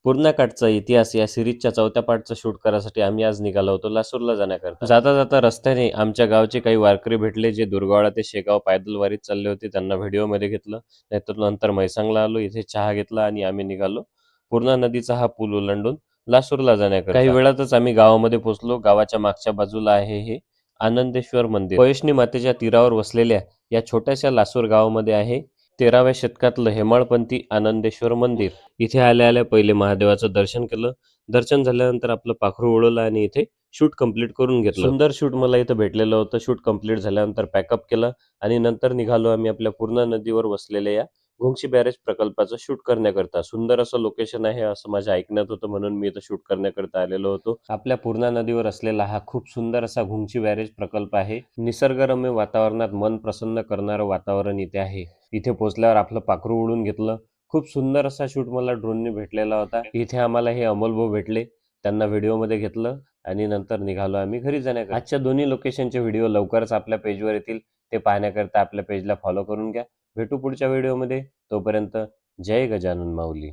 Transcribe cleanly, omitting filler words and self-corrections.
पूर्ण काठचा इतिहास या सिरीजच्या 4थ्या पार्टचं शूट करायसाठी आम्ही आज निघालो होतो लासूरला जाण्याकरता. जाता जाता रस्त्याने आमच्या गावचे काही वारकरी भेटले, जे दुर्गावळा ते शेगाव पायदल वारीत चालले होते. त्यांना व्हिडिओमध्ये घेतलं. नाहीतर नंतर म्हैसांगला आलो, इथे चहा घेतला आणि आम्ही निघालो पूर्णा नदीचा हा पूल ओलांडून लासूरला जाण्याकरता. काही वेळातच आम्ही गावामध्ये पोहोचलो. गावाच्या मागच्या बाजूला आहे हे आनंदेश्वर मंदिर. पयोष्णी मातेच्या तीरावर वसलेल्या या छोट्याशा लासूर गावामध्ये आहे 13व्या शतकातलं हेमाळपंथी आनंदेश्वर मंदिर. इथे आल्या आल्या पहिले महादेवाचं दर्शन केलं. दर्शन झाल्यानंतर आपलं पाखरू उडवलं आणि इथे शूट कंप्लीट करून घेतलं. सुंदर शूट मला इथं भेटलेलं होतं. शूट कंप्लीट झाल्यानंतर पॅकअप केलं आणि नंतर निघालो आम्ही आपल्या पूर्णा नदीवर वसलेल्या या घोंगशी बॅरेज प्रकल्पाचं शूट करण्याकरता. सुंदर असं लोकेशन आहे असं माझ्या ऐकण्यात होतं, म्हणून मी इथं शूट करण्याकरता आलेलो होतो. आपल्या पूर्णा नदीवर असलेला हा खूप सुंदर असा घोंगशी बॅरेज प्रकल्प आहे. निसर्गरम्य वातावरणात मन प्रसन्न करणारं वातावरण इथे आहे. इथे पोहोचल्यावर आपलं पाखरू उडून घेतलं. खूप सुंदर असा शूट मला ड्रोनने भेटलेला होता. इथे आम्हाला हे अमोल भाऊ भेटले. त्यांना व्हिडिओमध्ये घेतलं आणि नंतर निघालो आम्ही घरी जाण्याकरता. आजच्या दोन्ही लोकेशनचे व्हिडिओ लवकरच आपल्या पेजवर येतील. ते पाहण्याकरता आपल्या पेजला फॉलो करून घ्या. भेटू पुढच्या व्हिडिओमध्ये. तोपर्यंत जय गजानन माऊली.